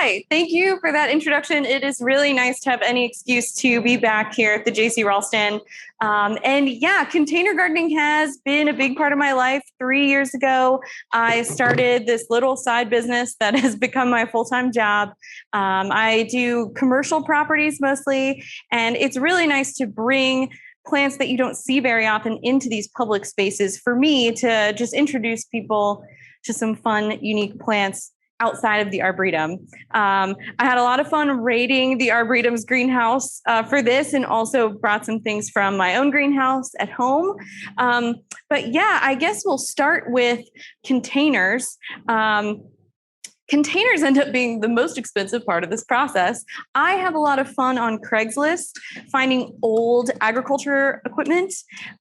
Hi, thank you for that introduction. It is really nice to have any excuse to be back here at the JC Ralston. And yeah, container gardening has been a big part of my life. 3 years ago, I started this little side business that has become my full-time job. I do commercial properties mostly, and it's really nice to bring plants that you don't see very often into these public spaces for me to just introduce people to some fun, unique plants outside of the Arboretum. I had a lot of fun raiding the Arboretum's greenhouse for this, and also brought some things from my own greenhouse at home. But yeah, I guess we'll start with containers. Containers end up being the most expensive part of this process. I have a lot of fun on Craigslist finding old agriculture equipment,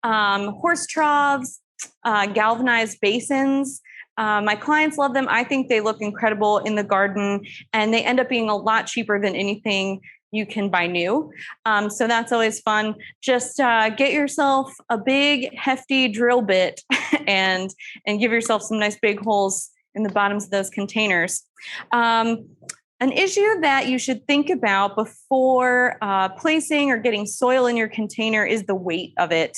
horse troughs, galvanized basins. My clients love them. I think they look incredible in the garden, and they end up being a lot cheaper than anything you can buy new. So that's always fun. Just get yourself a big, hefty drill bit and give yourself some nice big holes in the bottoms of those containers. An issue that you should think about before placing or getting soil in your container is the weight of it.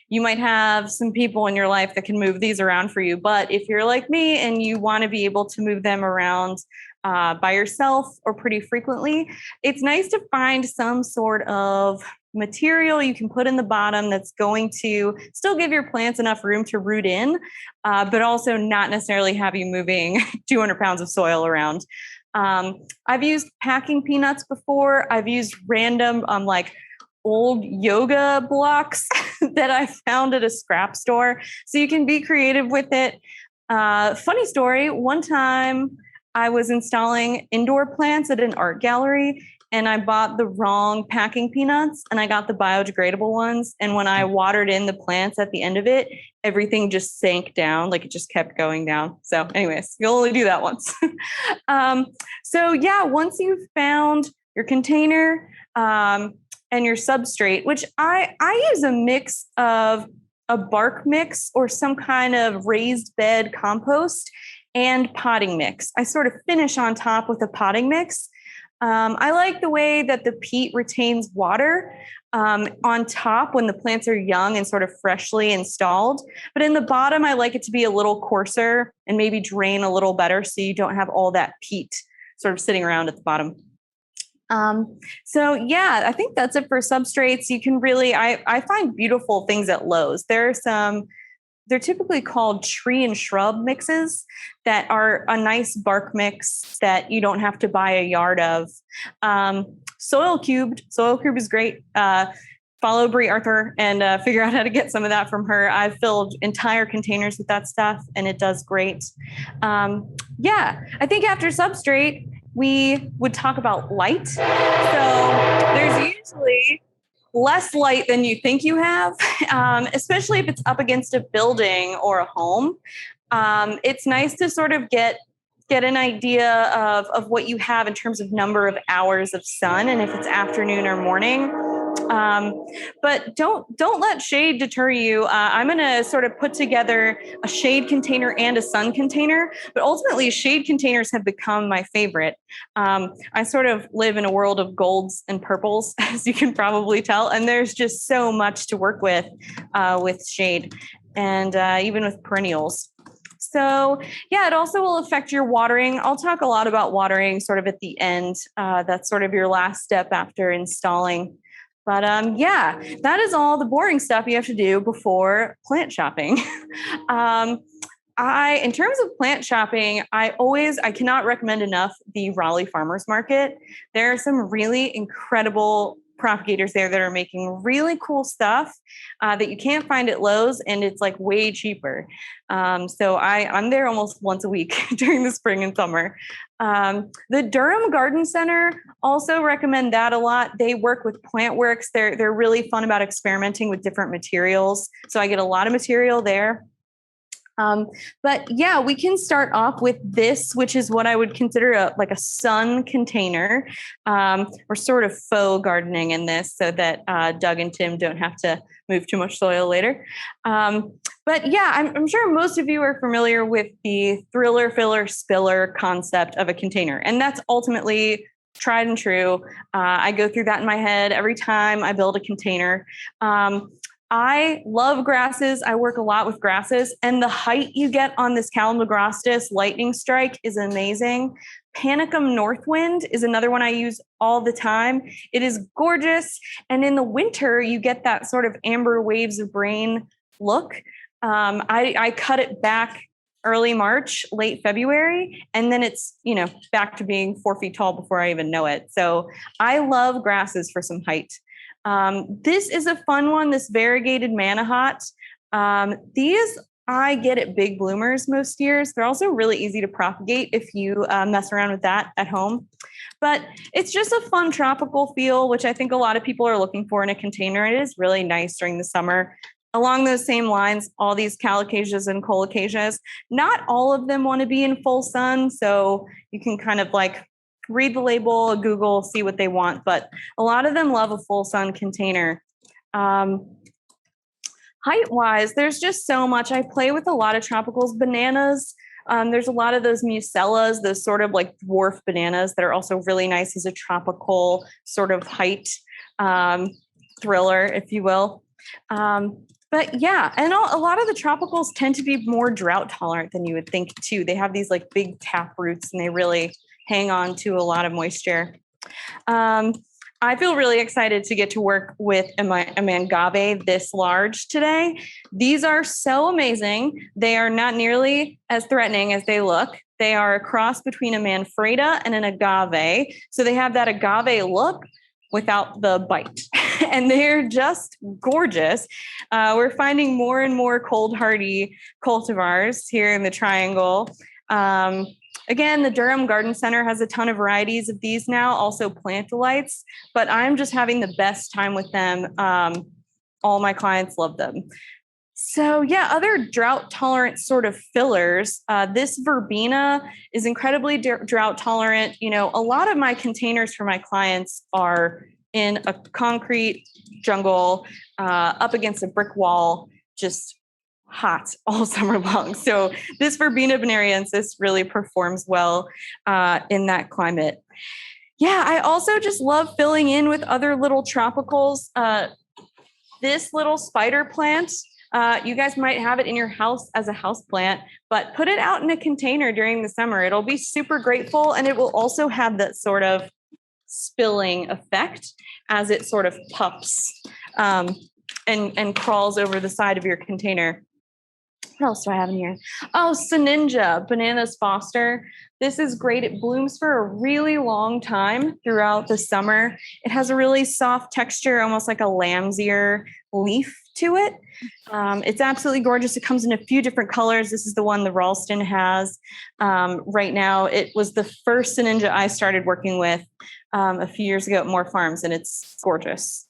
You might have some people in your life that can move these around for you, but if you're like me and you want to be able to move them around by yourself or pretty frequently, it's nice to find some sort of material you can put in the bottom that's going to still give your plants enough room to root in, but also not necessarily have you moving 200 pounds of soil around. I've used packing peanuts before. I've used random old yoga blocks that I found at a scrap store. So you can be creative with it. Funny story, one time I was installing indoor plants at an art gallery, and I bought the wrong packing peanuts, and I got the biodegradable ones. And when I watered in the plants at the end of it, everything just sank down, like it just kept going down. So anyways, you'll only do that once. So yeah, once you've found your container, and your substrate, which I use a mix of a bark mix or some kind of raised bed compost and potting mix. I sort of finish on top with a potting mix. I like the way that the peat retains water on top when the plants are young and sort of freshly installed. But in the bottom, I like it to be a little coarser and maybe drain a little better so you don't have all that peat sort of sitting around at the bottom. So yeah, I think that's it for substrates. You can really, I find beautiful things at Lowe's. They're typically called tree and shrub mixes that are a nice bark mix that you don't have to buy a yard of. Soil Cube is great. Follow Brie Arthur and figure out how to get some of that from her. I've filled entire containers with that stuff, and it does great. Yeah, I think after substrate, we would talk about light. So there's usually less light than you think you have, especially if it's up against a building or a home. It's nice to sort of get an idea of what you have in terms of number of hours of sun and if it's afternoon or morning. But don't let shade deter you. I'm going to sort of put together a shade container and a sun container, but ultimately shade containers have become my favorite. I sort of live in a world of golds and purples, as you can probably tell, and there's just so much to work with shade and even with perennials. So yeah, it also will affect your watering. I'll talk a lot about watering sort of at the end. That's sort of your last step after installing. But yeah, that is all the boring stuff you have to do before plant shopping. In terms of plant shopping, I cannot recommend enough the Raleigh Farmers Market. There are some really incredible propagators there that are making really cool stuff that you can't find at Lowe's, and it's like way cheaper. So I'm there almost once a week during the spring and summer. The Durham Garden Center, also recommend that a lot. They work with PlantWorks. They're really fun about experimenting with different materials. So I get a lot of material there. But yeah, we can start off with this, which is what I would consider like a sun container. We're sort of faux gardening in this so that Doug and Tim don't have to move too much soil later. But yeah, I'm sure most of you are familiar with the thriller, filler, spiller concept of a container. And that's ultimately tried and true. I go through that in my head every time I build a container. I love grasses. I work a lot with grasses, and the height you get on this Calamagrostis lightning strike is amazing. Panicum Northwind is another one I use all the time. It is gorgeous. And in the winter, you get that sort of amber waves of rain look. I cut it back early March, late February, and then it's, back to being 4 feet tall before I even know it. So I love grasses for some height. This is a fun one, this variegated Manihot. These I get at Big Bloomers most years. They're also really easy to propagate if you mess around with that at home. But it's just a fun tropical feel, which I think a lot of people are looking for in a container. It is really nice during the summer. Along those same lines, all these Calocasias and Colocasias, not all of them want to be in full sun. So you can kind of read the label, Google, see what they want, but a lot of them love a full sun container. Height-wise, there's just so much. I play with a lot of tropicals, bananas. There's a lot of those musellas, those sort of dwarf bananas that are also really nice as a tropical sort of height thriller, if you will. But yeah, and a lot of the tropicals tend to be more drought tolerant than you would think too. They have these big tap roots and they really hang on to a lot of moisture. I feel really excited to get to work with a Agave this large today. These are so amazing. They are not nearly as threatening as they look. They are a cross between a Manfreda and an Agave. So they have that Agave look without the bite. And they're just gorgeous. We're finding more and more cold hardy cultivars here in the Triangle. Again, the Durham Garden Center has a ton of varieties of these now, also Plantalites, but I'm just having the best time with them. All my clients love them. So yeah, other drought tolerant sort of fillers. This Verbena is incredibly drought tolerant. A lot of my containers for my clients are in a concrete jungle, up against a brick wall, just hot all summer long. So this Verbena bonariensis really performs well in that climate. Yeah, I also just love filling in with other little tropicals. This little spider plant, you guys might have it in your house as a house plant, but put it out in a container during the summer. It'll be super grateful, and it will also have that sort of spilling effect as it sort of puffs and crawls over the side of your container. What else do I have in here? Oh, Suninja, Bananas Foster. This is great. It blooms for a really long time throughout the summer. It has a really soft texture, almost like a lamb's ear leaf to it. It's absolutely gorgeous. It comes in a few different colors. This is the one the Ralston has right now. It was the first Suninja I started working with a few years ago at Moore Farms, and it's gorgeous.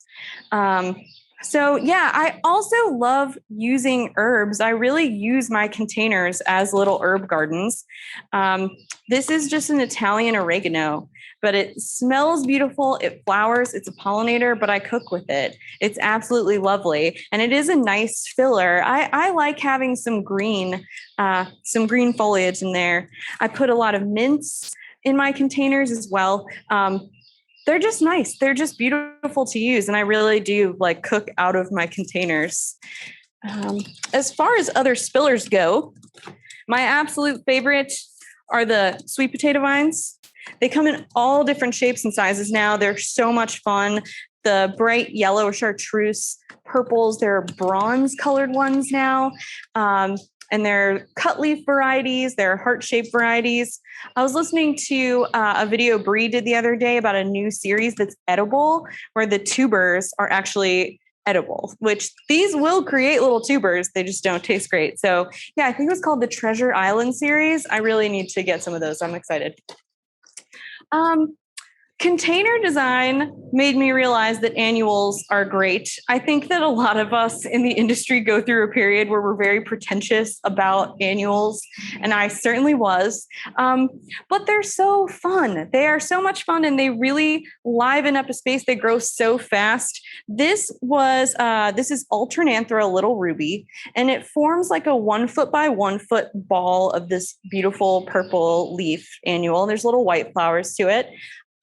So yeah, I also love using herbs. I really use my containers as little herb gardens. This is just an Italian oregano, but it smells beautiful. It flowers. It's a pollinator, but I cook with it. It's absolutely lovely. And it is a nice filler. I like having some green foliage in there. I put a lot of mints in my containers as well. They're just nice. They're just beautiful to use. And I really do cook out of my containers. As far as other spillers go, my absolute favorite are the sweet potato vines. They come in all different shapes and sizes now. They're so much fun. The bright yellow chartreuse purples, there are bronze colored ones now. And they're cut leaf varieties, they're heart-shaped varieties. I was listening to a video Bree did the other day about a new series that's edible, where the tubers are actually edible, which these will create little tubers. They just don't taste great. So yeah, I think it was called the Treasure Island series. I really need to get some of those. I'm excited. Container design made me realize that annuals are great. I think that a lot of us in the industry go through a period where we're very pretentious about annuals, and I certainly was. But they're so fun. They are so much fun, and they really liven up a space. They grow so fast. This is Alternanthera Little Ruby, and it forms like a 1 foot by 1 foot ball of this beautiful purple leaf annual. There's little white flowers to it.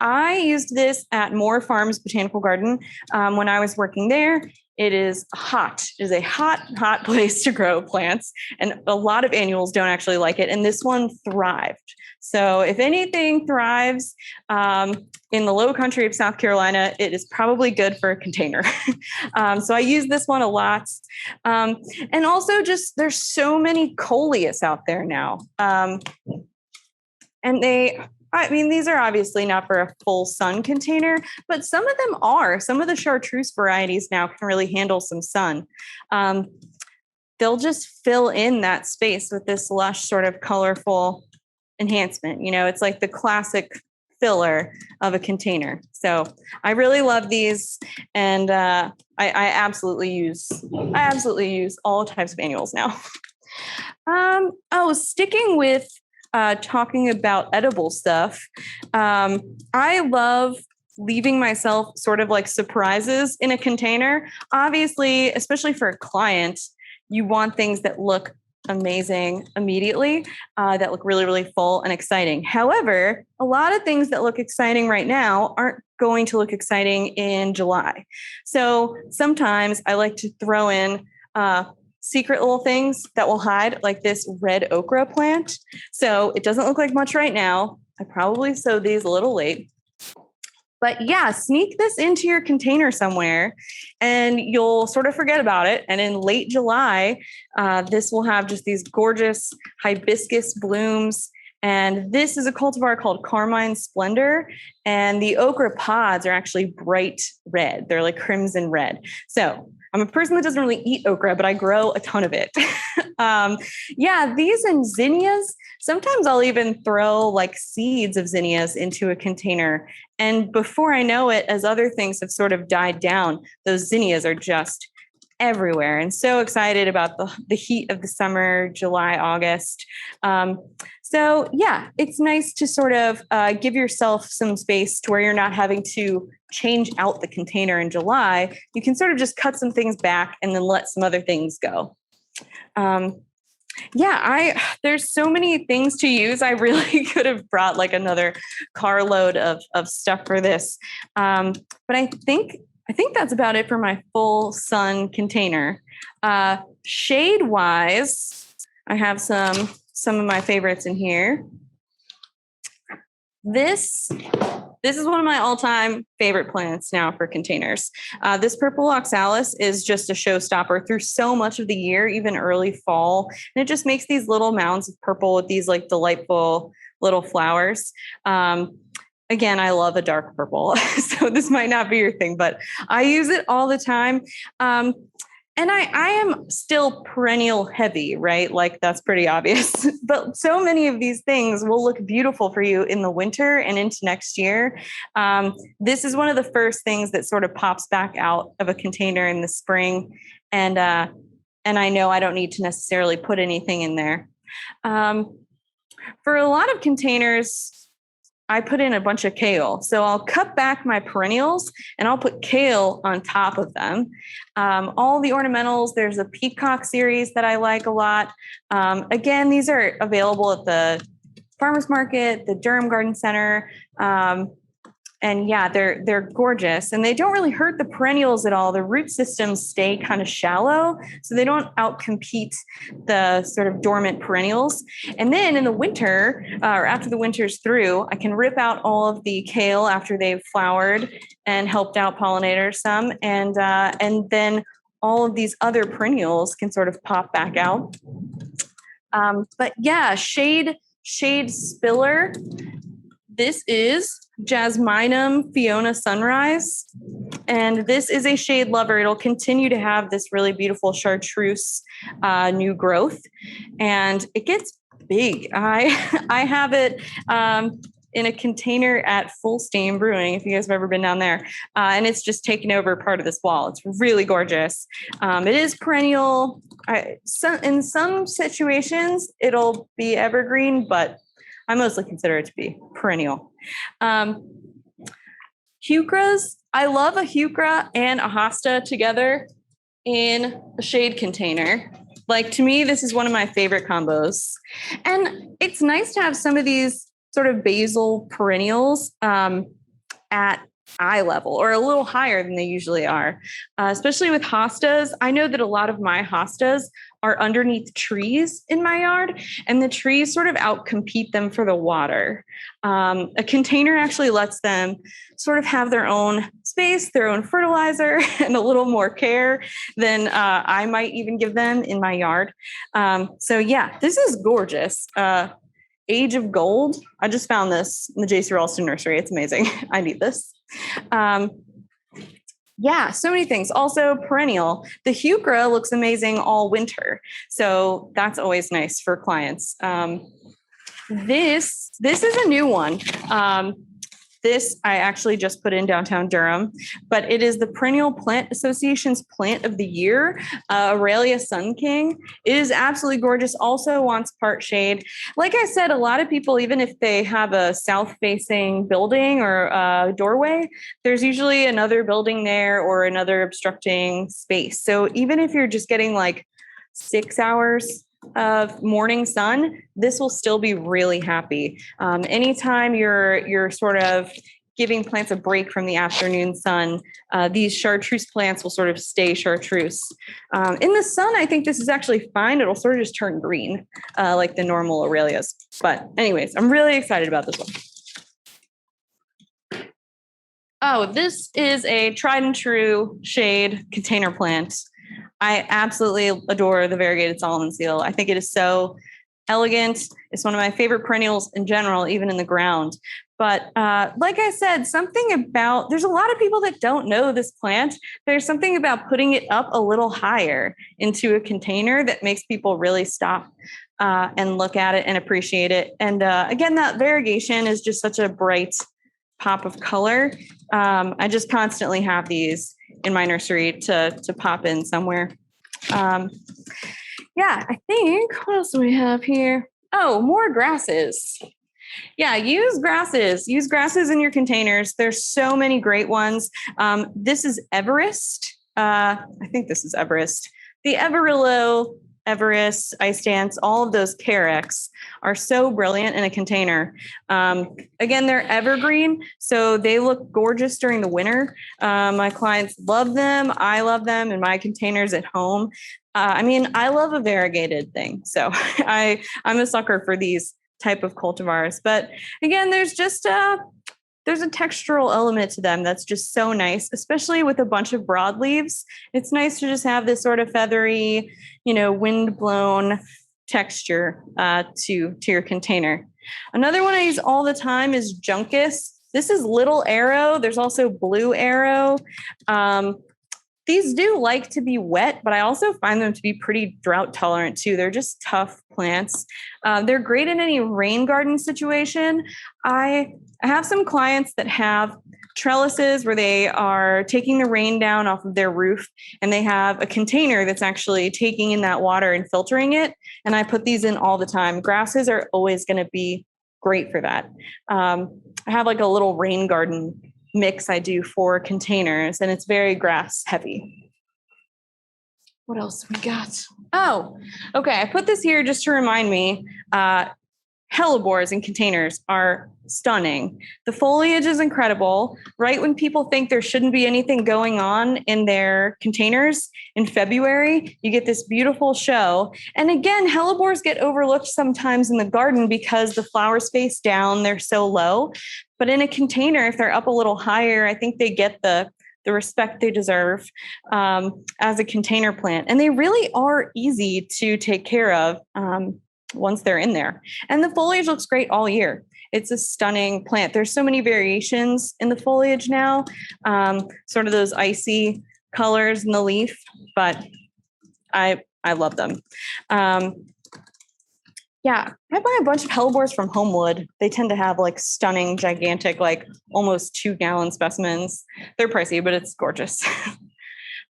I used this at Moore Farms Botanical Garden when I was working there. It is hot. It is a hot, hot place to grow plants, and a lot of annuals don't actually like it. And this one thrived. So if anything thrives in the low country of South Carolina, it is probably good for a container. So I use this one a lot. And also just there's so many Coleus out there now. And these are obviously not for a full sun container, but some of them are. Some of the chartreuse varieties now can really handle some sun. They'll just fill in that space with this lush sort of colorful enhancement. It's like the classic filler of a container. So I really love these, and I absolutely use all types of annuals now. Sticking with talking about edible stuff. I love leaving myself sort of like surprises in a container. Obviously, especially for a client, you want things that look amazing immediately, that look really, really full and exciting. However, a lot of things that look exciting right now aren't going to look exciting in July. So sometimes I like to throw in secret little things that will hide, like this red okra plant. So it doesn't look like much right now. I probably sowed these a little late. But yeah, sneak this into your container somewhere and you'll sort of forget about it. And in late July, this will have just these gorgeous hibiscus blooms. And this is a cultivar called Carmine Splendor. And the okra pods are actually bright red. They're like crimson red. So I'm a person that doesn't really eat okra, but I grow a ton of it. These and zinnias, sometimes I'll even throw like seeds of zinnias into a container. And before I know it, as other things have sort of died down, those zinnias are just everywhere, and so excited about the heat of the summer, July, August. So yeah, it's nice to sort of give yourself some space to where you're not having to change out the container in July. You can sort of just cut some things back and then let some other things go. There's so many things to use. I really could have brought like another carload of stuff for this. But I think that's about it for my full sun container. Shade wise, I have some of my favorites in here. This is one of my all-time favorite plants now for containers. This purple Oxalis is just a showstopper through so much of the year, even early fall. And it just makes these little mounds of purple with these like delightful little flowers. Again, I love a dark purple, so this might not be your thing, but I use it all the time. And I am still perennial heavy, right? Like that's pretty obvious. But so many of these things will look beautiful for you in the winter and into next year. This is one of the first things that sort of pops back out of a container in the spring. And I know I don't need to necessarily put anything in there. For a lot of containers, I put in a bunch of kale. So I'll cut back my perennials and I'll put kale on top of them. All the ornamentals, there's a peacock series that I like a lot. Again, these are available at the farmer's market, the Durham Garden Center. And yeah, they're gorgeous and they don't really hurt the perennials at all. The root systems stay kind of shallow, so they don't outcompete the sort of dormant perennials. And then in the winter, or after the winter's through, I can rip out all of the kale after they've flowered and helped out pollinators some. And then all of these other perennials can sort of pop back out. But yeah, shade spiller. This is Jasminum Fiona Sunrise, and this is a shade lover. It'll continue to have this really beautiful chartreuse new growth, and it gets big. I have it in a container at Full Steam Brewing, if you guys have ever been down there. And it's just taken over part of this wall. It's really gorgeous. It is perennial. In some situations, it'll be evergreen, but I mostly consider it to be perennial. Heuchras. I love a heuchra and a hosta together in a shade container. Like, to me, this is one of my favorite combos. And it's nice to have some of these sort of basil perennials at eye level or a little higher than they usually are, especially with hostas. I know that a lot of my hostas are underneath trees in my yard, and the trees sort of outcompete them for the water. A container actually lets them sort of have their own space, their own fertilizer, and a little more care than I might even give them in my yard. So yeah, this is gorgeous. Age of Gold. I just found this in the J.C. Ralston nursery. It's amazing. I need this. Yeah, so many things. Also perennial. The heuchera looks amazing all winter. So that's always nice for clients. This is a new one. This I actually just put in downtown Durham, but it is the Perennial Plant Association's Plant of the Year, Aurelia Sun King. It is absolutely gorgeous. Also wants part shade. Like I said, a lot of people, even if they have a south-facing building or a doorway, there's usually another building there or another obstructing space. So even if you're just getting like 6 hours of morning sun, this will still be really happy. Anytime you're sort of giving plants a break from the afternoon sun, these chartreuse plants will sort of stay chartreuse. In the sun, I think this is actually fine. It'll sort of just turn green, like the normal Aurelias. But anyways, I'm really excited about this one. Oh, this is a tried and true shade container plant. I absolutely adore the variegated Solomon seal. I think it is so elegant. It's one of my favorite perennials in general, even in the ground. But like I said, there's a lot of people that don't know this plant. There's something about putting it up a little higher into a container that makes people really stop and look at it and appreciate it. And again, that variegation is just such a bright pop of color. I just constantly have these in my nursery to pop in somewhere. Yeah, I think, what else do we have here? Oh, more grasses. Yeah, use grasses in your containers. There's so many great ones. This is Everest. I think this is Everest. The Everillo, Everest, Ice Dance, all of those Carex are so brilliant in a container. Again, they're evergreen, so they look gorgeous during the winter. My clients love them. I love them in my containers at home. I love a variegated thing, so I'm a sucker for these type of cultivars. But again, there's a textural element to them that's just so nice, especially with a bunch of broadleaves. It's nice to just have this sort of feathery, wind-blown texture to your container. Another one I use all the time is Junkis. This is Little Arrow. There's also Blue Arrow. These do like to be wet, but I also find them to be pretty drought tolerant too. They're just tough plants. They're great in any rain garden situation. I have some clients that have trellises where they are taking the rain down off of their roof, and they have a container that's actually taking in that water and filtering it. And I put these in all the time. Grasses are always going to be great for that. I have like a little rain garden mix I do for containers, and it's very grass heavy. What else we got? Oh, okay. I put this here just to remind me. Hellebores in containers are stunning. The foliage is incredible. Right when people think there shouldn't be anything going on in their containers in February, you get this beautiful show. And again, hellebores get overlooked sometimes in the garden because the flowers face down, they're so low. But in a container, if they're up a little higher, I think they get the respect they deserve as a container plant. And they really are easy to take care of once they're in there. And the foliage looks great all year. It's a stunning plant. There's so many variations in the foliage now, sort of those icy colors in the leaf, but I love them. Yeah, I buy a bunch of Hellebores from Homewood. They tend to have like stunning, gigantic, like almost 2-gallon specimens. They're pricey, but it's gorgeous.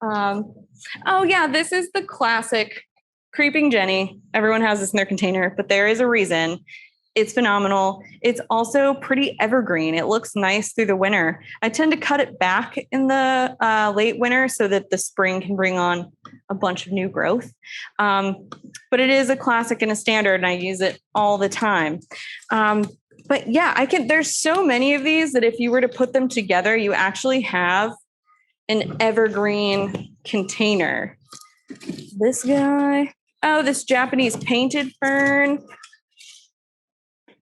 Oh yeah, this is the classic Creeping Jenny. Everyone has this in their container, but there is a reason. It's phenomenal. It's also pretty evergreen. It looks nice through the winter. I tend to cut it back in the late winter so that the spring can bring on a bunch of new growth. But it is a classic and a standard, and I use it all the time. But yeah, there's so many of these that if you were to put them together, you actually have an evergreen container. This guy, this Japanese painted fern.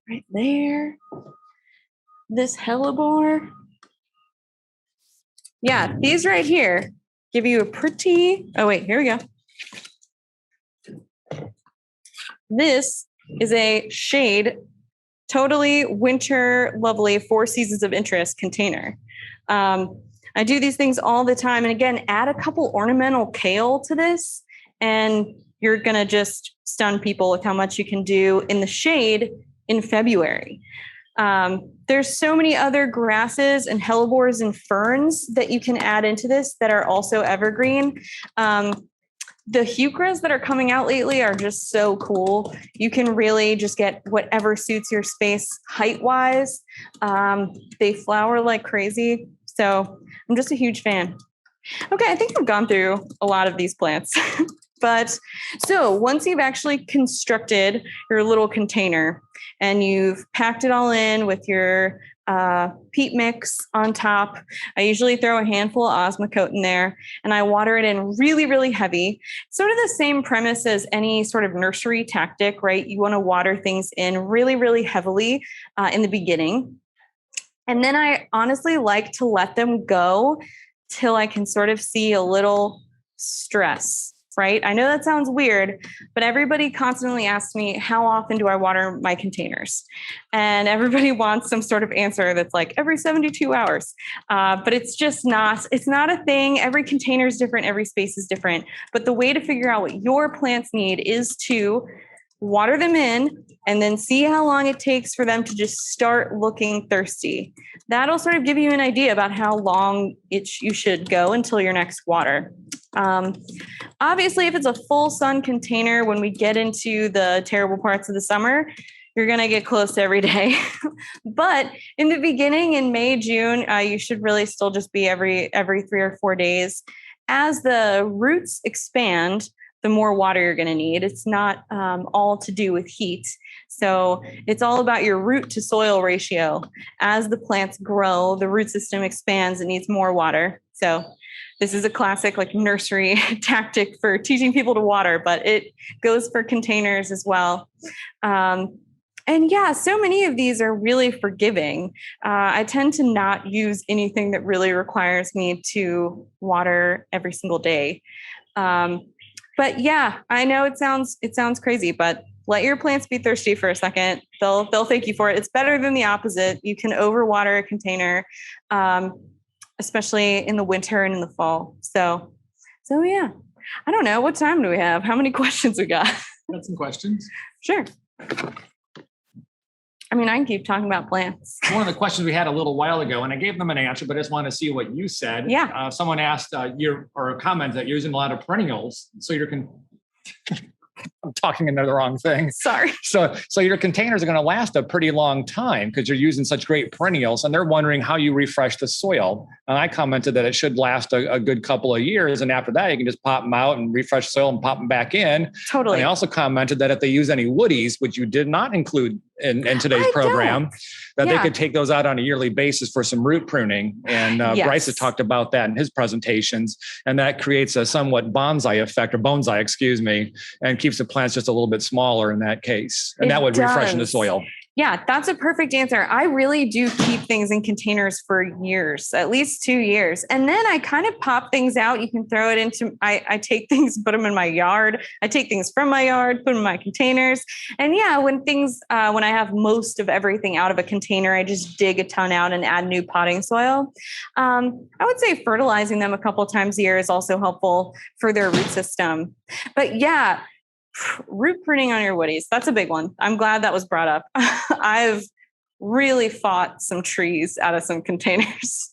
Right there. This hellebore. Yeah, these right here give you a pretty, oh wait, here we go. This is a shade, totally winter, lovely, 4 seasons of interest container. I do these things all the time. And again, add a couple ornamental kale to this and you're going to just stun people with how much you can do in the shade in February. There's so many other grasses and hellebores and ferns that you can add into this that are also evergreen. The heucheras that are coming out lately are just so cool. You can really just get whatever suits your space height-wise. They flower like crazy. So I'm just a huge fan. Okay, I think I've gone through a lot of these plants. But so once you've actually constructed your little container and you've packed it all in with your peat mix on top, I usually throw a handful of Osmocote in there and I water it in really, really heavy. Sort of the same premise as any sort of nursery tactic, right? You want to water things in really, really heavily in the beginning. And then I honestly like to let them go till I can sort of see a little stress. Right? I know that sounds weird, but everybody constantly asks me, how often do I water my containers? And everybody wants some sort of answer that's like every 72 hours. But it's just not, it's not a thing. Every container is different. Every space is different. But the way to figure out what your plants need is to water them in and then see how long it takes for them to just start looking thirsty. That'll sort of give you an idea about how long you should go until your next water. Obviously, if it's a full sun container, when we get into the terrible parts of the summer, you're going to get close every day. But in the beginning, in May, June, you should really still just be every 3 or 4 days. As the roots expand, the more water you're going to need. It's not all to do with heat. So it's all about your root to soil ratio. As the plants grow, the root system expands and needs more water. So this is a classic like nursery tactic for teaching people to water, but it goes for containers as well. And yeah, so many of these are really forgiving. I tend to not use anything that really requires me to water every single day. But yeah, I know it sounds crazy, but let your plants be thirsty for a second. They'll thank you for it. It's better than the opposite. You can overwater a container, especially in the winter and in the fall. So yeah, I don't know. What time do we have? How many questions we got? Got some questions. Sure. I mean, I can keep talking about plants. One of the questions we had a little while ago, and I gave them an answer, but I just want to see what you said. Yeah. Someone asked or a comment that you're using a lot of perennials, so you can. I'm talking into the wrong thing. Sorry. So your containers are going to last a pretty long time because you're using such great perennials, and they're wondering how you refresh the soil. And I commented that it should last a good couple of years, and after that, you can just pop them out and refresh soil and pop them back in. Totally. And I also commented that if they use any woodies, which you did not include in today's program, that they could take those out on a yearly basis for some root pruning. And Bryce has talked about that in his presentations, and that creates a somewhat bonsai effect, or bonsai, excuse me, and keeps the plants just a little bit smaller in that case. And that would refresh the soil. Yeah, that's a perfect answer. I really do keep things in containers for years, at least 2 years. And then I kind of pop things out. You can throw it into, I take things, put them in my yard. I take things from my yard, put them in my containers. And yeah, when I have most of everything out of a container, I just dig a ton out and add new potting soil. I would say fertilizing them a couple of times a year is also helpful for their root system. But yeah, Root pruning on your woodies. That's a big one. I'm glad that was brought up. I've really fought some trees out of some containers,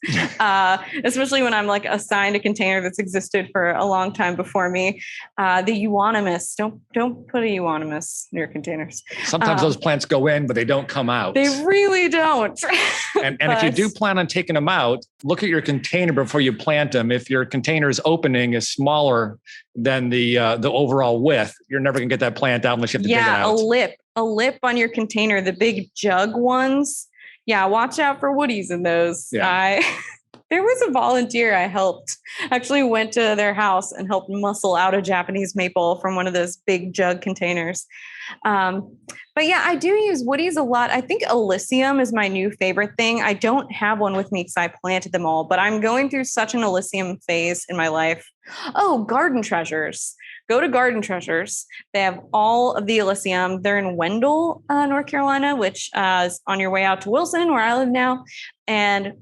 especially when I'm like assigned a container that's existed for a long time before me. The euonymus, don't put a euonymus near containers. Sometimes those plants go in, but they don't come out. They really don't. And if you do plan on taking them out, look at your container before you plant them. If your container's opening is smaller than the overall width, you're never gonna get that plant out unless you have to dig it out. A lip on your container, the big jug ones. Yeah, watch out for woodies in those. Yeah. There was a volunteer I helped, actually went to their house and helped muscle out a Japanese maple from one of those big jug containers. But yeah, I do use woodies a lot. I think Alyssium is my new favorite thing. I don't have one with me because I planted them all, but I'm going through such an Alyssium phase in my life. Oh, Garden Treasures. Go to Garden Treasures. They have all of the Alyssium. They're in Wendell, North Carolina, which is on your way out to Wilson, where I live now. And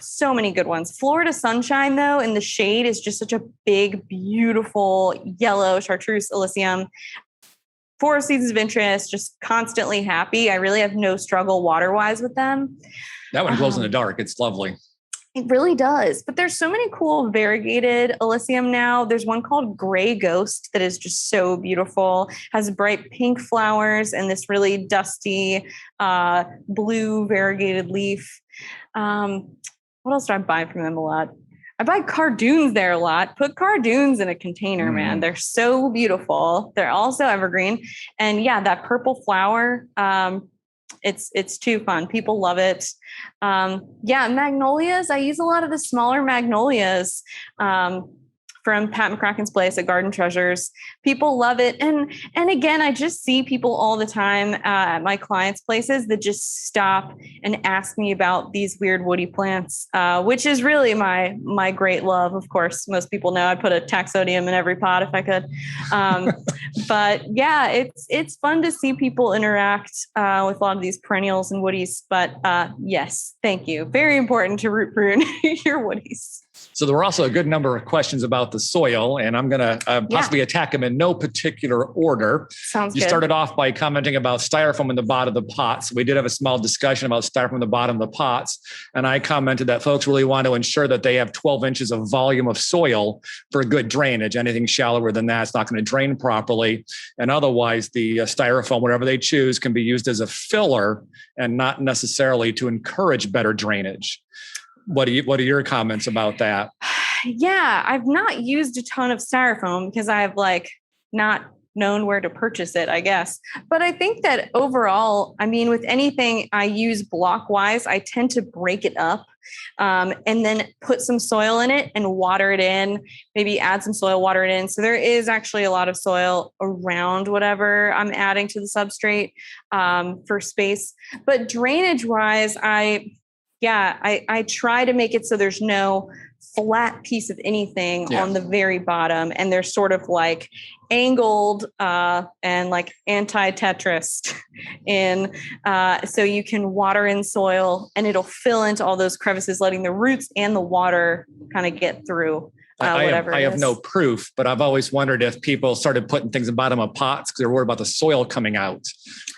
so many good ones. Florida Sunshine, though, in the shade is just such a big, beautiful yellow chartreuse Alyssium. 4 seasons of interest, just constantly happy. I really have no struggle water-wise with them. That one glows in the dark. It's lovely. It really does. But there's so many cool variegated Alyssium now. There's one called Gray Ghost that is just so beautiful. Has bright pink flowers and this really dusty blue variegated leaf. What else do I buy from them a lot? I buy cardoons there a lot. Put cardoons in a container, man. They're so beautiful. They're also evergreen. And yeah, that purple flower, it's too fun. People love it. Yeah, magnolias. I use a lot of the smaller magnolias from Pat McCracken's place at Garden Treasures. People love it. And again, I just see people all the time at my clients' places that just stop and ask me about these weird woody plants, which is really my great love. Of course, most people know I'd put a taxodium in every pot if I could. But yeah, it's fun to see people interact with a lot of these perennials and woodies. But yes, thank you. Very important to root prune your woodies. So there were also a good number of questions about the soil, and I'm going to possibly attack them in no particular order. Sounds good. You started off by commenting about styrofoam in the bottom of the pots. We did have a small discussion about styrofoam in the bottom of the pots, and I commented that folks really want to ensure that they have 12 inches of volume of soil for good drainage. Anything shallower than that is not going to drain properly, and otherwise the styrofoam, whatever they choose, can be used as a filler and not necessarily to encourage better drainage. What are your comments about that? Yeah, I've not used a ton of styrofoam because I've not known where to purchase it, I guess. But I think that overall, I mean, with anything I use block wise, I tend to break it up and then put some soil in it and water it in, maybe add some soil, water it in. So there is actually a lot of soil around whatever I'm adding to the substrate for space. But drainage wise, I try to make it so there's no flat piece of anything on the very bottom. And they're sort of like angled and like anti-Tetris in. So you can water in soil and it'll fill into all those crevices, letting the roots and the water kind of get through. I have no proof, but I've always wondered if people started putting things in the bottom of pots because they're worried about the soil coming out,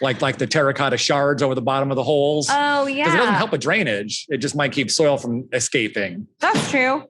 like the terracotta shards over the bottom of the holes. Oh, yeah. Because it doesn't help with drainage. It just might keep soil from escaping. That's true.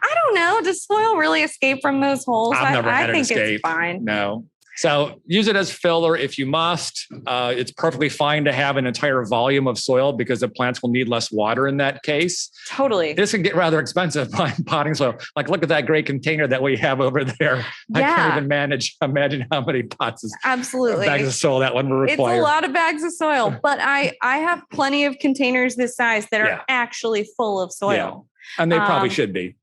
I don't know. Does soil really escape from those holes? I've never had it escape. I think it's fine. No. So use it as filler if you must. It's perfectly fine to have an entire volume of soil because the plants will need less water in that case. Totally. This can get rather expensive buying potting soil. Like, look at that great container that we have over there. Yeah. I can't even imagine how many pots bags of soil that one will require. It's a lot of bags of soil, but I have plenty of containers this size that are actually full of soil. Yeah. And they probably should be.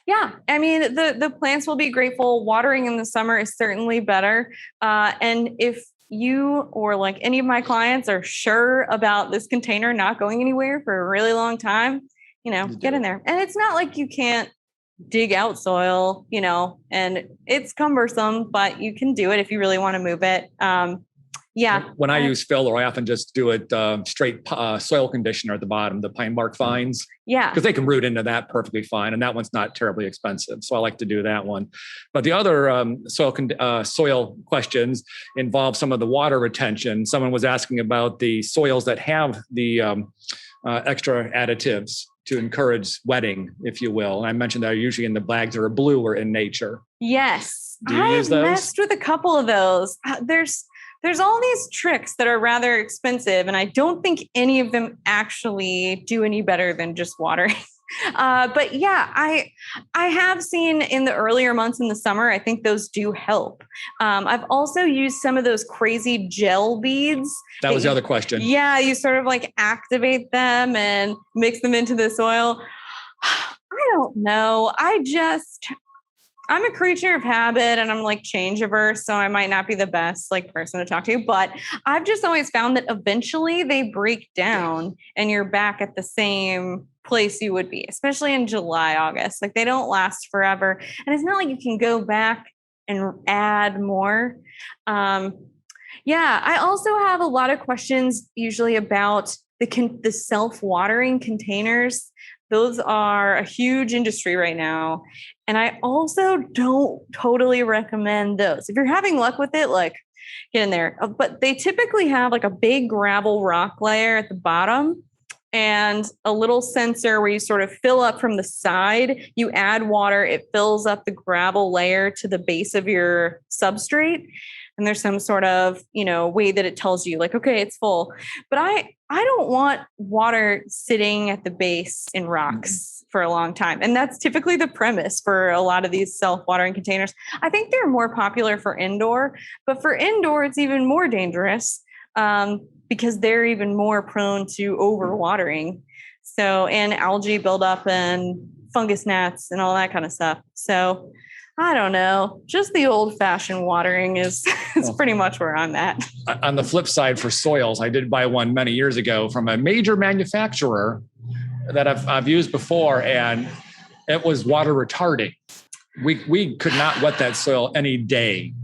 Yeah. I mean, the plants will be grateful. Watering in the summer is certainly better. And if you or like any of my clients are sure about this container not going anywhere for a really long time, get in there. And it's not like you can't dig out soil, and it's cumbersome, but you can do it if you really want to move it. Yeah. When I use filler, I often just do it straight soil conditioner at the bottom, the pine bark fines. Yeah. Because they can root into that perfectly fine. And that one's not terribly expensive. So I like to do that one. But the other soil questions involve some of the water retention. Someone was asking about the soils that have the extra additives to encourage wetting, if you will. And I mentioned that are usually in the bags that are blue or in nature. Yes. Do you use those? I've messed with a couple of those. There's all these tricks that are rather expensive, and I don't think any of them actually do any better than just watering. But yeah, I have seen in the earlier months in the summer, I think those do help. I've also used some of those crazy gel beads. That was the other question. Yeah, you sort of like activate them and mix them into the soil. I don't know. I'm a creature of habit and I'm like change averse. So I might not be the best like person to talk to, but I've just always found that eventually they break down and you're back at the same place you would be, especially in July, August. Like they don't last forever. And it's not like you can go back and add more. I also have a lot of questions usually about the self-watering containers. Those are a huge industry right now. And I also don't totally recommend those. If you're having luck with it, like get in there. But they typically have like a big gravel rock layer at the bottom and a little sensor where you sort of fill up from the side. You add water, it fills up the gravel layer to the base of your substrate. And there's some sort of, way that it tells you like, okay, it's full. But I don't want water sitting at the base in rocks for a long time. And that's typically the premise for a lot of these self-watering containers. I think they're more popular for indoor, but for indoor, it's even more dangerous because they're even more prone to overwatering. So, and algae buildup and fungus gnats and all that kind of stuff. So I don't know. Just the old-fashioned watering is pretty much where I'm at. On the flip side, for soils, I did buy one many years ago from a major manufacturer that I've used before, and it was water retarding. We could not wet that soil any day.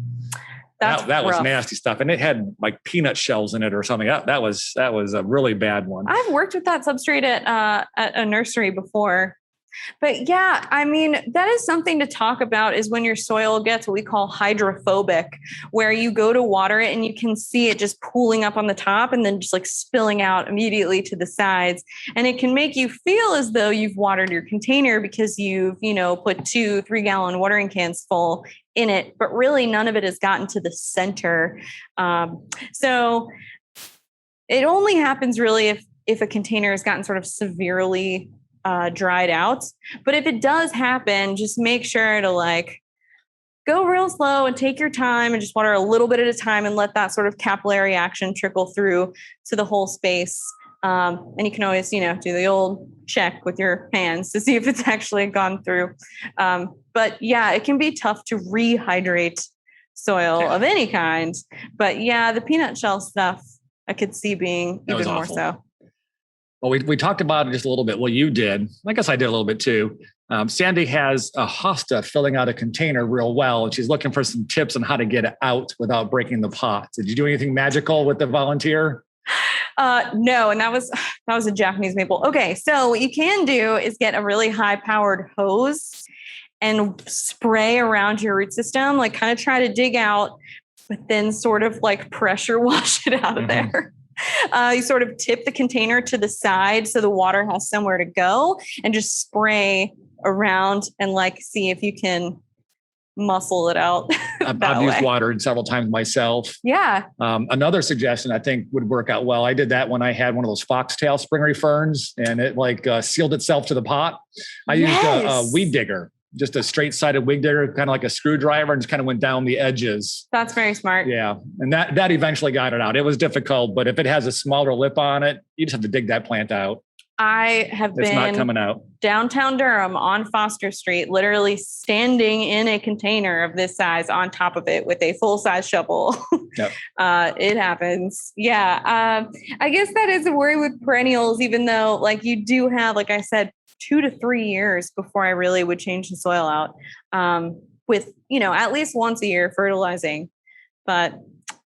That was nasty stuff, and it had like peanut shells in it or something. That was a really bad one. I've worked with that substrate at a nursery before. But yeah, I mean, that is something to talk about is when your soil gets what we call hydrophobic, where you go to water it and you can see it just pooling up on the top and then just like spilling out immediately to the sides. And it can make you feel as though you've watered your container because you've, put 2-3 gallon watering cans full in it, but really none of it has gotten to the center. So it only happens really if a container has gotten sort of severely dried out. But if it does happen, just make sure to like go real slow and take your time and just water a little bit at a time and let that sort of capillary action trickle through to the whole space. And you can always, do the old check with your hands to see if it's actually gone through. But yeah, it can be tough to rehydrate soil of any kind. But yeah, the peanut shell stuff I could see being even more so. Well, we talked about it just a little bit. Well, you did. I guess I did a little bit too. Sandy has a hosta filling out a container real well, and she's looking for some tips on how to get it out without breaking the pot. Did you do anything magical with the volunteer? No, and that was a Japanese maple. Okay, so what you can do is get a really high-powered hose and spray around your root system, like kind of try to dig out, but then sort of like pressure wash it out of there. You sort of tip the container to the side so the water has somewhere to go and just spray around and like see if you can muscle it out. I've used water several times myself. Yeah. Another suggestion I think would work out well. I did that when I had one of those foxtail springery ferns and it like sealed itself to the pot. I used a weed digger. Just a straight-sided weed digger, kind of like a screwdriver, and just kind of went down the edges. That's very smart. Yeah, and that eventually got it out. It was difficult, but if it has a smaller lip on it, you just have to dig that plant out. I have it's been not coming out. Downtown Durham on Foster Street, literally standing in a container of this size on top of it with a full-size shovel. Yep. It happens. Yeah. I guess that is a worry with perennials, even though like you do have, like I said, 2 to 3 years before I really would change the soil out with, at least once a year fertilizing. But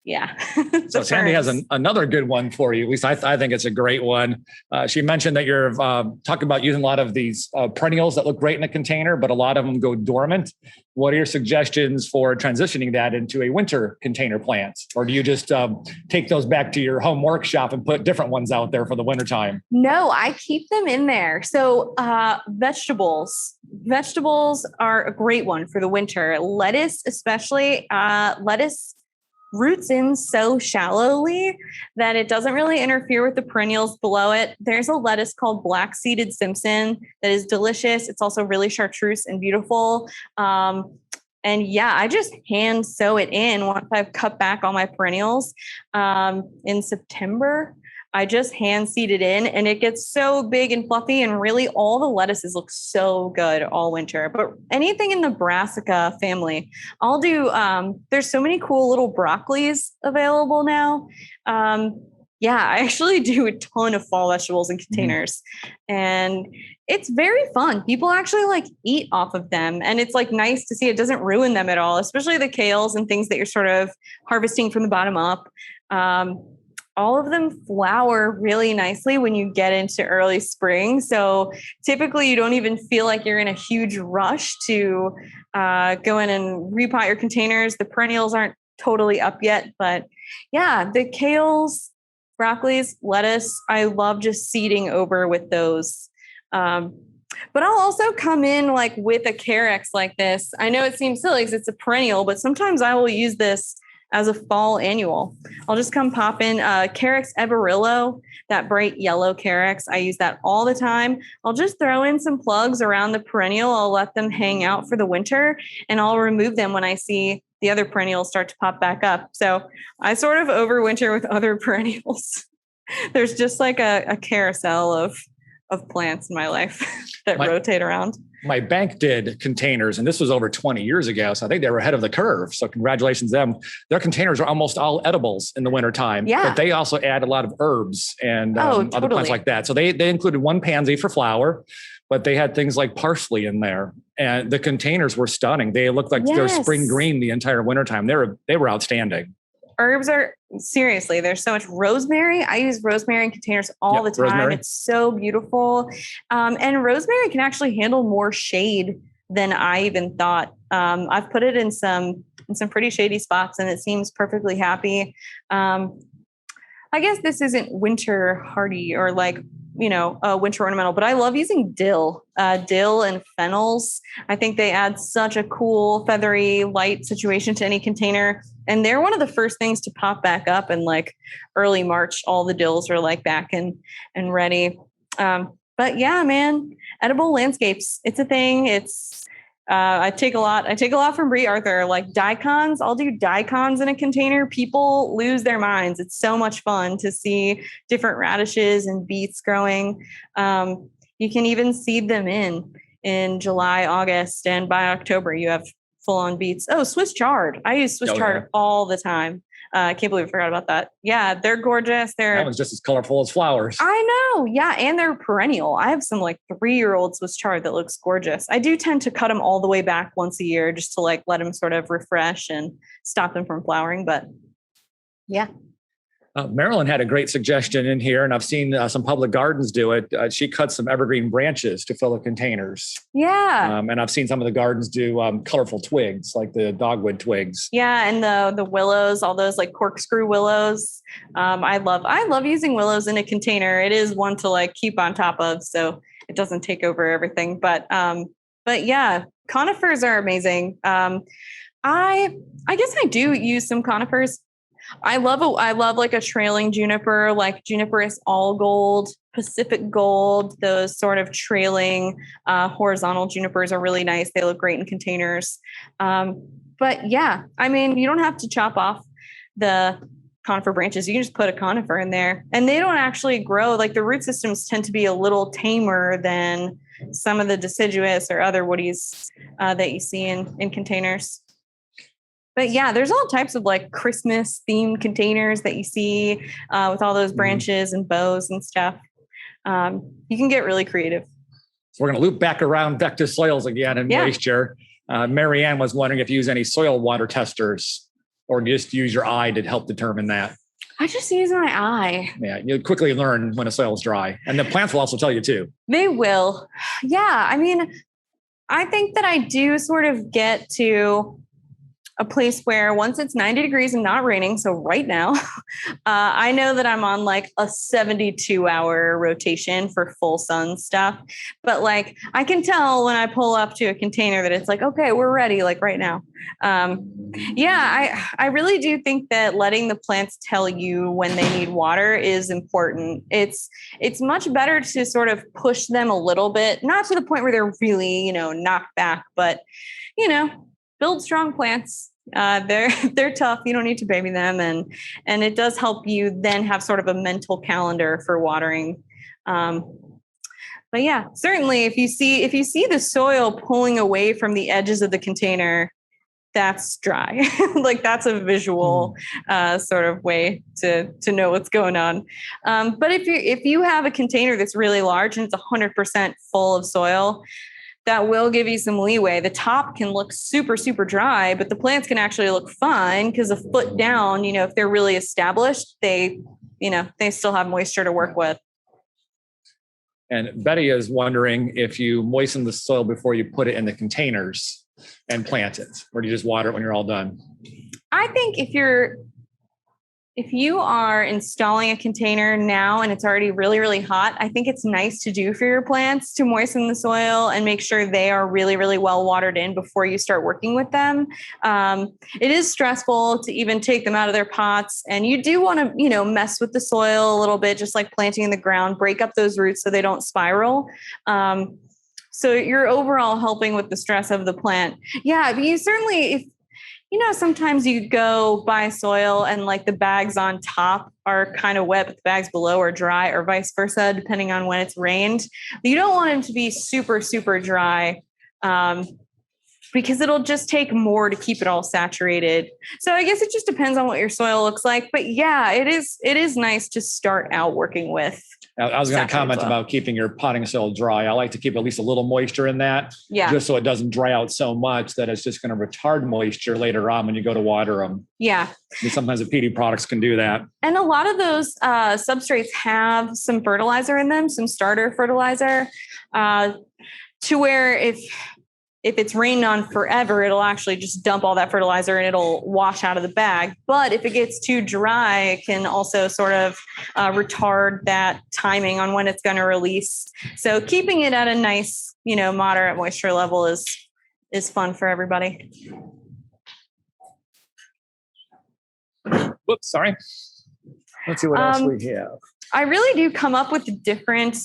Yeah. So Sandy has another good one for you. At least I think it's a great one. She mentioned that you're talking about using a lot of these perennials that look great in a container, but a lot of them go dormant. What are your suggestions for transitioning that into a winter container plant? Or do you just take those back to your home workshop and put different ones out there for the wintertime? No, I keep them in there. So vegetables are a great one for the winter. Lettuce, especially lettuce roots in so shallowly that it doesn't really interfere with the perennials below it. There's a lettuce called black-seeded Simpson that is delicious. It's also really chartreuse and beautiful. And yeah, I just hand sow it in once I've cut back all my perennials. In September, I just hand seed it in and it gets so big and fluffy, and really all the lettuces look so good all winter. But anything in the brassica family, I'll do. There's so many cool little broccolis available now. Yeah, I actually do a ton of fall vegetables in containers, and it's very fun. People actually like eat off of them, and it's like nice to see it doesn't ruin them at all, especially the kales and things that you're sort of harvesting from the bottom up. All of them flower really nicely when you get into early spring. So typically you don't even feel like you're in a huge rush to go in and repot your containers. The perennials aren't totally up yet, but yeah, the kales, broccolis, lettuce, I love just seeding over with those. But I'll also come in like with a Carex like this. I know it seems silly because it's a perennial, but sometimes I will use this as a fall annual. I'll just come pop in Carex Everillo, that bright yellow Carex. I use that all the time. I'll just throw in some plugs around the perennial. I'll let them hang out for the winter, and I'll remove them when I see the other perennials start to pop back up. So I sort of overwinter with other perennials. There's just like a carousel of plants in my life that rotate around. My bank did containers, and this was over 20 years ago. So I think they were ahead of the curve. So congratulations to them. Their containers are almost all edibles in the wintertime. Yeah. But they also add a lot of herbs and other plants like that. So they included one pansy for flower, but they had things like parsley in there. And the containers were stunning. They looked like they're spring green the entire wintertime. They were outstanding. Herbs are seriously, there's so much rosemary. I use rosemary in containers all the time. Rosemary. It's so beautiful. And rosemary can actually handle more shade than I even thought. I've put it in some pretty shady spots and it seems perfectly happy. I guess this isn't winter hardy or like, winter ornamental, but I love using dill and fennels. I think they add such a cool, feathery, light situation to any container. And they're one of the first things to pop back up in like early March. All the dills are like back and ready. But yeah, man, edible landscapes. It's a thing. I take a lot from Brie Arthur, like daikons. I'll do daikons in a container. People lose their minds. It's so much fun to see different radishes and beets growing. You can even seed them in July, August, and by October you have full-on beets. Oh, Swiss chard. I use Swiss chard all the time. I can't believe I forgot about that. Yeah, they're gorgeous. That one's just as colorful as flowers. I know. Yeah, and they're perennial. I have some like 3-year-old Swiss chard that looks gorgeous. I do tend to cut them all the way back once a year just to like let them sort of refresh and stop them from flowering. But yeah. Marilyn had a great suggestion in here, and I've seen some public gardens do it. She cuts some evergreen branches to fill the containers. Yeah. And I've seen some of the gardens do colorful twigs, like the dogwood twigs. Yeah, and the willows, all those like corkscrew willows. I love using willows in a container. It is one to like keep on top of, so it doesn't take over everything. But yeah, conifers are amazing. I guess I do use some conifers. I love like a trailing juniper, like Juniperus all gold, Pacific gold. Those sort of trailing horizontal junipers are really nice. They look great in containers. But yeah, I mean, you don't have to chop off the conifer branches. You can just put a conifer in there, and they don't actually grow. Like the root systems tend to be a little tamer than some of the deciduous or other woodies that you see in containers. But yeah, there's all types of like Christmas themed containers that you see with all those branches and bows and stuff. You can get really creative. So we're going to loop back to soils again and moisture. Marianne was wondering if you use any soil water testers. or just use your eye to help determine that? I just use my eye. Yeah, you'll quickly learn when a soil is dry. And the plants will also tell you too. They will. Yeah. I mean, I think that I do sort of get to a place where once it's 90 degrees and not raining, so right now, I know that I'm on like a 72-hour rotation for full sun stuff. But like, I can tell when I pull up to a container that it's like, okay, we're ready, like right now. I really do think that letting the plants tell you when they need water is important. It's much better to sort of push them a little bit, not to the point where they're really, knocked back, but, build strong plants. They're tough. You don't need to baby them. And it does help you then have sort of a mental calendar for watering. But yeah, certainly if you see the soil pulling away from the edges of the container, that's dry. Like that's a visual sort of way to know what's going on. But if you have a container that's really large and it's 100% full of soil, that will give you some leeway. The top can look super, super dry, but the plants can actually look fine because a foot down, if they're really established, they still have moisture to work with. And Betty is wondering if you moisten the soil before you put it in the containers and plant it, or do you just water it when you're all done? I think if you are installing a container now and it's already really, really hot, I think it's nice to do for your plants to moisten the soil and make sure they are really, really well watered in before you start working with them. It is stressful to even take them out of their pots, and you do want to, mess with the soil a little bit, just like planting in the ground, break up those roots so they don't spiral. So you're overall helping with the stress of the plant. Yeah, you certainly, sometimes you go buy soil and like the bags on top are kind of wet, but the bags below are dry, or vice versa, depending on when it's rained. You don't want them to be super, super dry because it'll just take more to keep it all saturated. So I guess it just depends on what your soil looks like. But yeah, it is nice to start out working with. I was going to comment about keeping your potting soil dry. I like to keep at least a little moisture in that, just so it doesn't dry out so much that it's just going to retard moisture later on when you go to water them. Yeah. And sometimes the PD products can do that. And a lot of those substrates have some fertilizer in them, some starter fertilizer, to where if it's rained on forever, it'll actually just dump all that fertilizer and it'll wash out of the bag. But if it gets too dry, it can also sort of retard that timing on when it's going to release. So keeping it at a nice, moderate moisture level is fun for everybody. Whoops, sorry. Let's see what else we have. I really do come up with different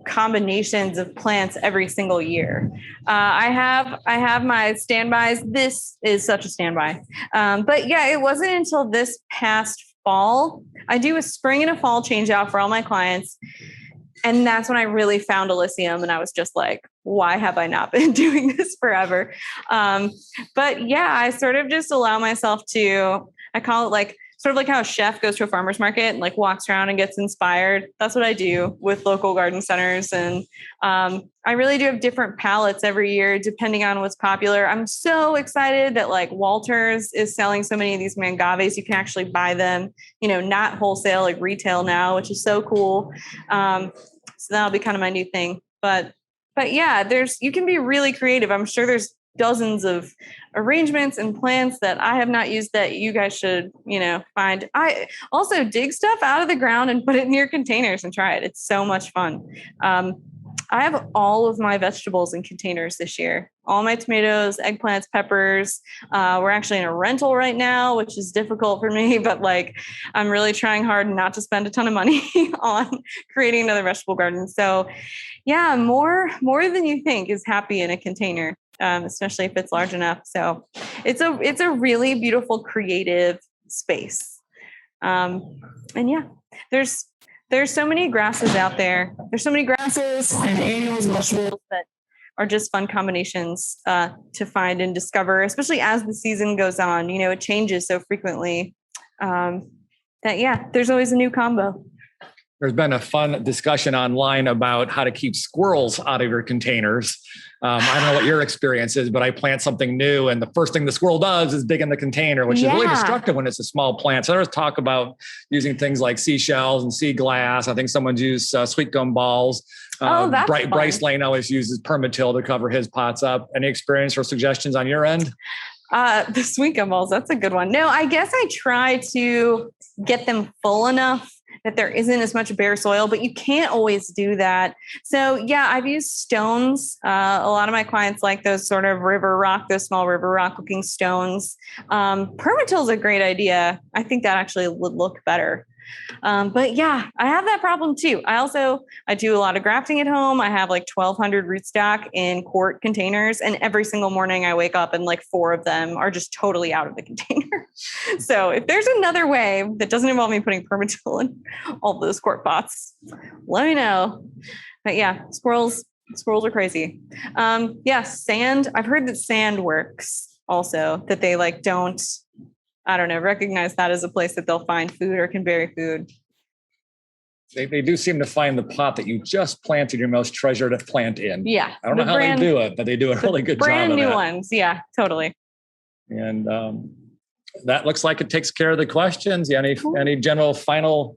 combinations of plants every single year. I have my standbys. This is such a standby. But yeah, it wasn't until this past fall. I do a spring and a fall change out for all my clients. And that's when I really found Alyssium. And I was just like, why have I not been doing this forever? But yeah, I sort of just allow myself to, I call it like, sort of like how a chef goes to a farmer's market and like walks around and gets inspired. That's what I do with local garden centers. And I really do have different palettes every year, depending on what's popular. I'm so excited that like Walters is selling so many of these Agaves. You can actually buy them, not wholesale, like retail now, which is so cool. So that'll be kind of my new thing. But yeah, you can be really creative. I'm sure there's dozens of arrangements and plants that I have not used that you guys should, find. I also dig stuff out of the ground and put it in your containers and try it. It's so much fun. I have all of my vegetables in containers this year. All my tomatoes, eggplants, peppers. We're actually in a rental right now, which is difficult for me, but like I'm really trying hard not to spend a ton of money on creating another vegetable garden. So yeah, more than you think is happy in a container. Especially if it's large enough. So it's a really beautiful, creative space. And yeah, there's so many grasses out there. There's so many grasses and annuals and vegetables that are just fun combinations to find and discover, especially as the season goes on. It changes so frequently that, yeah, there's always a new combo. There's been a fun discussion online about how to keep squirrels out of your containers. I don't know what your experience is, but I plant something new and the first thing the squirrel does is dig in the container, which is really destructive when it's a small plant. So there's talk about using things like seashells and sea glass. I think someone's used sweet gum balls. That's fun. Bryce Lane always uses permatil to cover his pots up. Any experience or suggestions on your end? The sweet gum balls, that's a good one. No, I guess I try to get them full enough that there isn't as much bare soil, but you can't always do that. So yeah, I've used stones. A lot of my clients like those sort of river rock, those small river rock looking stones. Permatil is a great idea. I think that actually would look better. But yeah, I have that problem too. I do a lot of grafting at home. I have like 1,200 rootstock in quart containers, and every single morning I wake up and like 4 of them are just totally out of the container. So if there's another way that doesn't involve me putting permatil in all those quart pots, let me know. But yeah, squirrels are crazy. Sand. I've heard that sand works also, that they like don't, I don't know, recognize that as a place that they'll find food or can bury food. They do seem to find the pot that you just planted your most treasured plant in. Yeah. I don't know how they do it, but they do a really good job of that. Brand new ones. Yeah, totally. And that looks like it takes care of the questions. Any general final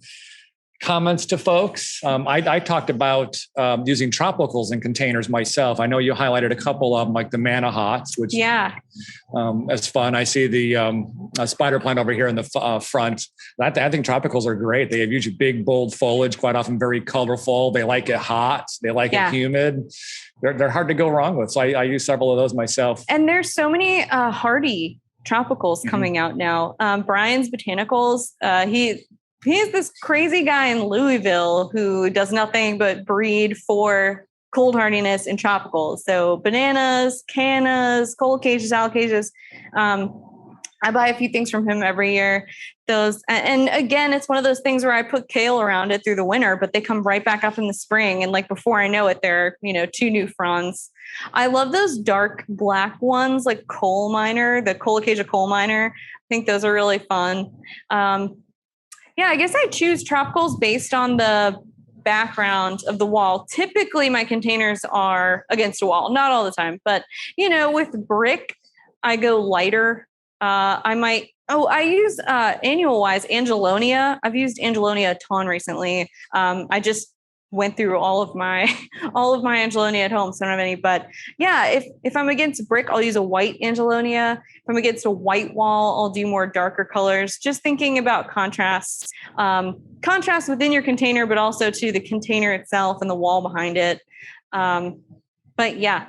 comments to folks? I talked about using tropicals in containers myself. I know you highlighted a couple of them, like the Manna Hots, which is fun. I see the spider plant over here in the front. I think tropicals are great. They have usually big, bold foliage, quite often very colorful. They like it hot. They like it humid. They're hard to go wrong with. So I use several of those myself. And there's so many hardy tropicals coming out now. Brian's Botanicals, he's this crazy guy in Louisville who does nothing but breed for cold hardiness in tropicals. So bananas, cannas, colocaceas, alocasias. I buy a few things from him every year. And again, it's one of those things where I put kale around it through the winter, but they come right back up in the spring. And like before I know it, there are, 2 new fronds. I love those dark black ones, like coal miner, the Colocasia coal miner. I think those are really fun. I guess I choose tropicals based on the background of the wall. Typically, my containers are against a wall, not all the time, but with brick, I go lighter. I use annual wise Angelonia. I've used Angelonia a ton recently. I just went through all of my Angelonia at home, so I don't have any. But yeah, if I'm against brick, I'll use a white Angelonia. If I'm against a white wall, I'll do more darker colors. Just thinking about contrast within your container, but also to the container itself and the wall behind it. But yeah,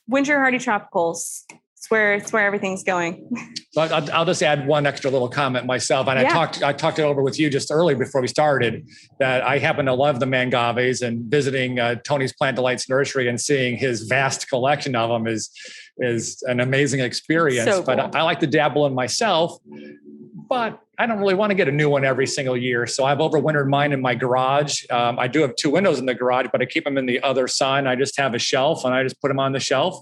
winter hardy tropicals. It's where everything's going. So I'll just add one extra little comment myself. And I talked it over with you just early before we started that I happen to love the Mangaves, and visiting Tony's Plant Delights Nursery and seeing his vast collection of them is an amazing experience. So cool. But I like to dabble in myself, but I don't really want to get a new one every single year. So I've overwintered mine in my garage. I do have 2 windows in the garage, but I keep them in the other side. I just have a shelf and I just put them on the shelf.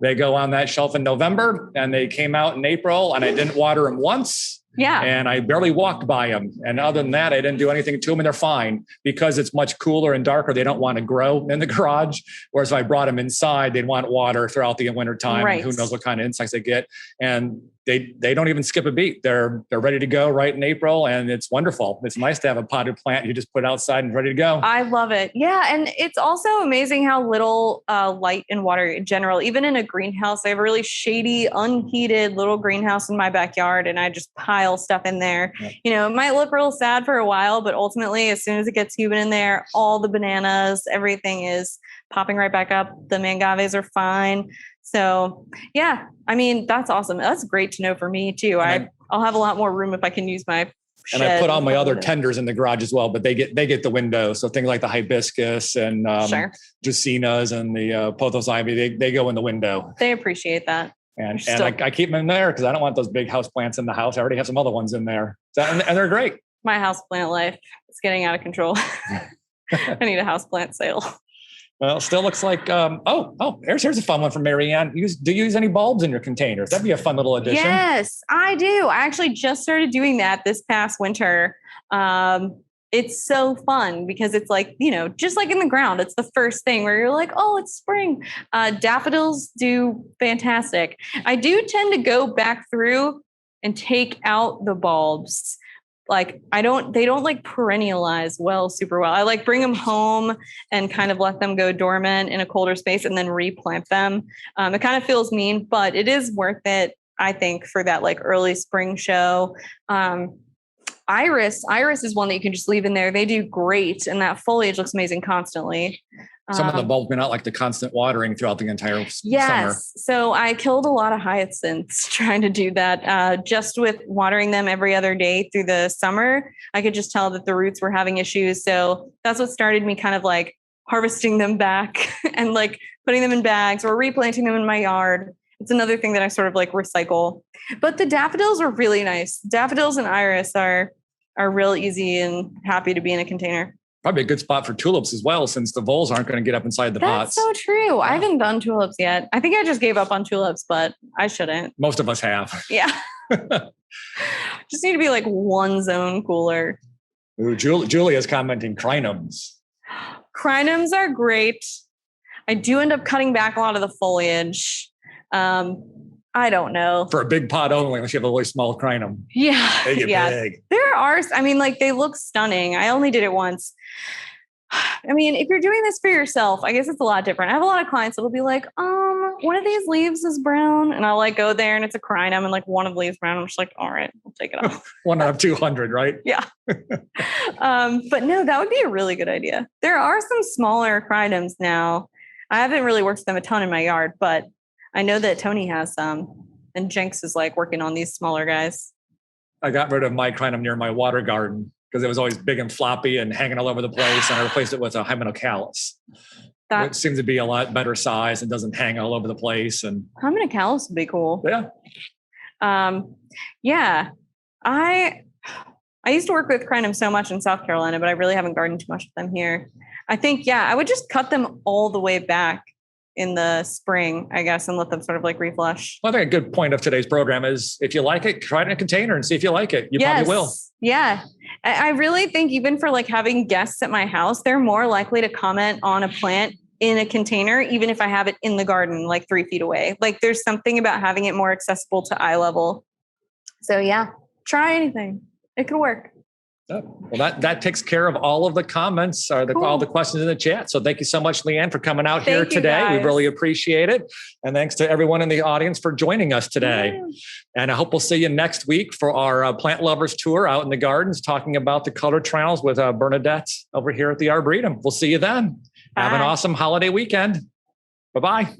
They go on that shelf in November and they came out in April, and I didn't water them once. Yeah. And I barely walked by them. And other than that, I didn't do anything to them, and they're fine because it's much cooler and darker. They don't want to grow in the garage. Whereas if I brought them inside, they'd want water throughout the winter time. Right. And who knows what kind of insects they get. And they don't even skip a beat. They're ready to go right in April, and it's wonderful. It's nice to have a potted plant you just put outside and ready to go. I love it. Yeah. And it's also amazing how little light and water in general, even in a greenhouse. I have a really shady, unheated little greenhouse in my backyard, and I just pile stuff in there. Yeah. It might look real sad for a while, but ultimately, as soon as it gets humid in there, all the bananas, everything is popping right back up. The Mangaves are fine. So yeah, I mean, that's awesome. That's great to know for me too. I'll have a lot more room if I can use my shed. And I put all my other tenders in the garage as well, but they get the window. So things like the hibiscus and dracaenas and the pothos ivy, they go in the window. They appreciate that. And I keep them in there because I don't want those big house plants in the house. I already have some other ones in there. And they're great. My house plant life is getting out of control. I need a house plant sale. Well, it still looks like, here's a fun one from Marianne. Do you use any bulbs in your containers? That'd be a fun little addition. Yes, I do. I actually just started doing that this past winter. it's so fun because it's like, just like in the ground, it's the first thing where you're like, oh, it's spring. Daffodils do fantastic. I do tend to go back through and take out the bulbs. Like they don't like perennialize super well. I like bring them home and kind of let them go dormant in a colder space and then replant them. It kind of feels mean, but it is worth it, I think, for that like early spring show. Iris is one that you can just leave in there. They do great. And that foliage looks amazing constantly. Some of the bulbs may not like the constant watering throughout the entire summer. Yes. So I killed a lot of hyacinths trying to do that. Just with watering them every other day through the summer, I could just tell that the roots were having issues. So that's what started me kind of like harvesting them back and like putting them in bags or replanting them in my yard. It's another thing that I sort of like recycle. But the daffodils are really nice. Daffodils and iris are real easy and happy to be in a container. Probably a good spot for tulips as well, since the voles aren't going to get up inside the pots. That's so true. Yeah. I haven't done tulips yet. I think I just gave up on tulips, but I shouldn't. Most of us have. Yeah. Just need to be like one zone cooler. Ooh, Julia's commenting crinums. Crinums are great. I do end up cutting back a lot of the foliage. I don't know. For a big pot only, unless you have a really small crinum. Yeah. They get big. There are, like they look stunning. I only did it once. I mean, if you're doing this for yourself, I guess it's a lot different. I have a lot of clients that'll be like, one of these leaves is brown. And I'll like go there and it's a crinum and like one of the leaves brown. I'm just like, all right, we'll take it off. One out of 200, right? Yeah. But no, that would be a really good idea. There are some smaller crinums now. I haven't really worked with them a ton in my yard, but I know that Tony has some, and Jenks is like working on these smaller guys. I got rid of my crinum near my water garden because it was always big and floppy and hanging all over the place. And I replaced it with a Hymenocallis. It seems to be a lot better size and doesn't hang all over the place. And Hymenocallis would be cool. Yeah. Yeah. I used to work with crinum so much in South Carolina, but I really haven't gardened too much with them here. I think, I would just cut them all the way back in the spring, I guess, and let them sort of like reflush. Well, I think a good point of today's program is if you like it, try it in a container and see if you like it. You probably will. Yeah. I really think even for like having guests at my house, they're more likely to comment on a plant in a container, even if I have it in the garden, like 3 feet away. Like there's something about having it more accessible to eye level. So yeah, try anything. It could work. Well, that takes care of all of the comments or all the questions in the chat. So thank you so much, Leanne, for coming out here today. We really appreciate it. And thanks to everyone in the audience for joining us today. Yeah. And I hope we'll see you next week for our plant lovers tour out in the gardens, talking about the color trials with Bernadette over here at the Arboretum. We'll see you then. Bye. Have an awesome holiday weekend. Bye-bye.